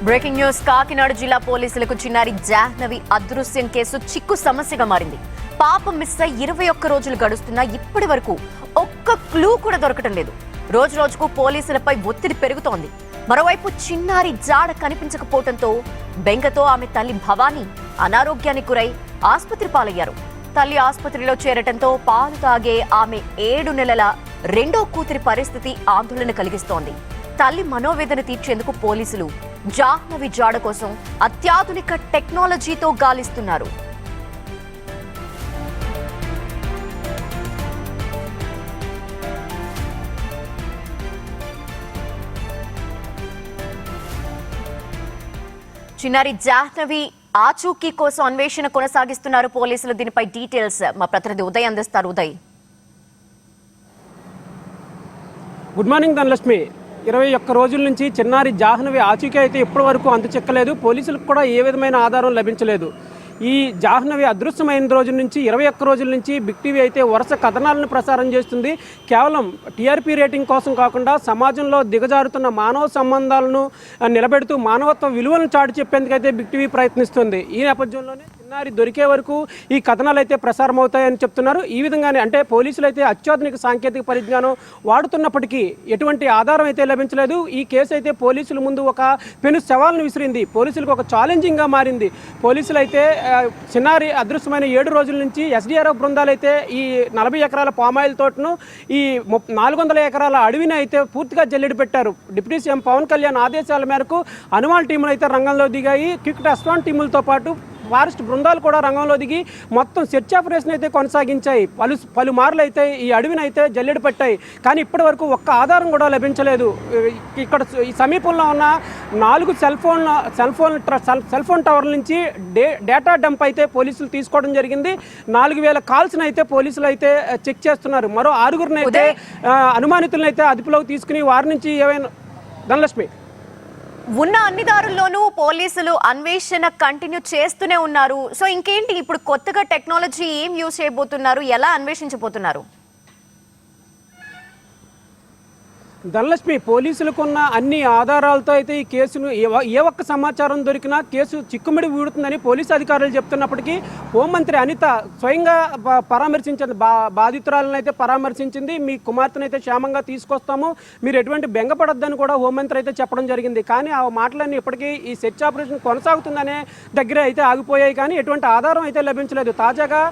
Breaking news. Kakinada జిల్లా పోలీసులకు చిన్నారి జాహ్నవి అదృశ్యం కేసు చిక్కు సమస్యగా మారింది. పాపం మిస్ అయి 21 రోజులు గడుస్తున్నా ఇప్పటి వరకు ఒక్క క్లూ కూడా దొరకటం లేదు. రోజు రోజుకు పోలీసులపై ఒత్తిడి పెరుగుతోంది. మరోవైపు చిన్నారి జాడ కనిపించకపోవడంతో బెంగతో ఆమె తల్లి భవానీ అనారోగ్యానికి గురై ఆసుపత్రి పాలయ్యారు. తల్లి ఆసుపత్రిలో చేరటంతో పాలు తాగే ఆమె 7 నెలల రెండో కూతురి పరిస్థితి ఆందోళన కలిగిస్తోంది. తల్లి మనోవేదన తీర్చేందుకు పోలీసులు జాహ్నవి జాడ కోసం అత్యాధునిక టెక్నాలజీతో గాలిస్తున్నారు. చిన్నారి జాహ్నవి ఆచూకీ కోసం అన్వేషణ కొనసాగిస్తున్నారు పోలీసులు. దీనిపై డీటెయిల్స్ మా ప్రతినిధి ఉదయ్ అందిస్తారు. Uday, good morning Dhanalakshmi. 21 రోజుల నుంచి చిన్నారి జాహ్నవి ఆచూకీ అయితే ఇప్పటి వరకు అంతు చిక్కలేదు. పోలీసులకు కూడా ఏ విధమైన ఆధారం లభించలేదు. ఈ జాహ్నవి అదృశ్యమైన రోజుల నుంచి 21 రోజుల నుంచి బిగ్ టీవీ అయితే వరుస కథనాలను ప్రసారం చేస్తుంది. కేవలం టీఆర్పీ రేటింగ్ కోసం కాకుండా సమాజంలో దిగజారుతున్న మానవ సంబంధాలను నిలబెడుతూ మానవత్వ విలువలను చాటి చెప్పేందుకైతే బిగ్ టీవీ ప్రయత్నిస్తుంది. ఈ నేపథ్యంలోనే చిన్నారి దొరికే వరకు ఈ కథనాలు అయితే ప్రసారం అవుతాయని చెప్తున్నారు. ఈ విధంగానే అంటే పోలీసులు అయితే అత్యాధునిక సాంకేతిక పరిజ్ఞానం వాడుతున్నప్పటికీ ఎటువంటి ఆధారం అయితే లభించలేదు. ఈ కేసు అయితే పోలీసుల ముందు ఒక పెను సవాల్ను విసిరింది. పోలీసులకు ఒక ఛాలెంజింగ్గా మారింది. పోలీసులు అయితే చిన్నారి అదృశ్యమైన 7 రోజుల నుంచి ఎస్డీఆర్ఎఫ్ బృందాలు అయితే ఈ 40 ఎకరాల పామాయిల్ తోటను, ఈ 400 ఎకరాల అడవిని అయితే పూర్తిగా జల్లెడ పెట్టారు. డిప్యూటీ సీఎం పవన్ కళ్యాణ్ ఆదేశాల మేరకు హనుమాన్ టీములు అయితే రంగంలో దిగాయి. క్విక్ రెస్పాన్స్ టీములతో పాటు ఫారెస్ట్ బృందాలు కూడా రంగంలో దిగి మొత్తం సెర్చ్ ఆపరేషన్ అయితే కొనసాగించాయి. పలుమార్లు అయితే ఈ అడవిని అయితే జల్లెడ పెట్టాయి. కానీ ఇప్పటి వరకు ఒక్క ఆధారం కూడా లభించలేదు. ఇక్కడ ఈ సమీపంలో ఉన్న 4 సెల్ ఫోన్ టవర్ల నుంచి డేటా డంప్ అయితే పోలీసులు తీసుకోవడం జరిగింది. 4000 కాల్స్ని అయితే పోలీసులు అయితే చెక్ చేస్తున్నారు. మరో 6గురిని అయితే అనుమానితులను అయితే అదుపులోకి తీసుకుని వారి నుంచి ఏవైనా ధనలక్ష్మి ఉన్న అన్ని దారుల్లోనూ పోలీసులు అన్వేషణ కంటిన్యూ చేస్తూనే ఉన్నారు. సో ఇంకేంటి ఇప్పుడు కొత్తగా టెక్నాలజీ ఏం యూజ్ చేయబోతున్నారు, ఎలా అన్వేషించబోతున్నారు? ధనలక్ష్మి, పోలీసులకున్న అన్ని ఆధారాలతో అయితే ఈ కేసును ఏ ఒక్క సమాచారం దొరికినా కేసు చిక్కుమిడి వీడుతుందని పోలీసు అధికారులు చెప్తున్నప్పటికీ హోంమంత్రి అనిత స్వయంగా పరామర్శించింది. బాధితురాలను అయితే పరామర్శించింది. మీ కుమార్తెను అయితే క్షేమంగా తీసుకొస్తాము, మీరు ఎటువంటి బెంగపడొద్దని కూడా హోంమంత్రి అయితే చెప్పడం జరిగింది. కానీ ఆ మాటలన్నీ ఇప్పటికీ ఈ సెర్చ్ ఆపరేషన్ కొనసాగుతుందనే దగ్గర అయితే ఆగిపోయాయి. కానీ ఎటువంటి ఆధారం అయితే లభించలేదు. తాజాగా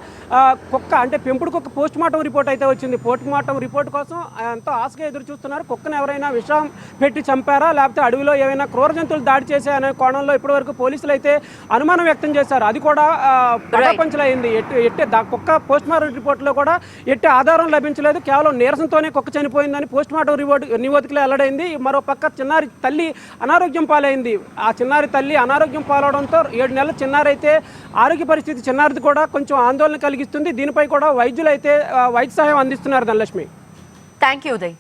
కుక్క అంటే పెంపుడు కుక్క పోస్ట్ మార్టం రిపోర్ట్ అయితే వచ్చింది. పోస్ట్ మార్టం రిపోర్ట్ కోసం ఎంతో ఆశగా ఎదురు చూస్తున్నారు. కుక్కను ఎవరైనా విషం పెట్టి చంపారా, లేకపోతే అడవిలో ఏమైనా క్రూర జంతువులు దాడి చేసే అనే కోణంలో ఇప్పటివరకు పోలీసులు అయితే అనుమానం వ్యక్తం చేశారు. అది కూడా పటాపంచలైంది. కుక్క పోస్ట్ మార్టం రిపోర్ట్లో కూడా ఎట్టి ఆధారం లభించలేదు. కేవలం నీరసంతోనే కుక్క చనిపోయిందని పోస్ట్ మార్టం నివేదికలో వెల్లడైంది. మరో పక్క చిన్నారి తల్లి అనారోగ్యం పాలైంది. ఆ చిన్నారి తల్లి అనారోగ్యం పాలవడంతో 7 నెలల చిన్నారి అయితే ఆరోగ్య పరిస్థితి చిన్నారిది కూడా కొంచెం ఆందోళన కలిగిస్తుంది. దీనిపై కూడా వైద్యులు అయితే వైద్య సహాయం అందిస్తున్నారు. Dhanalakshmi, thank you Uday.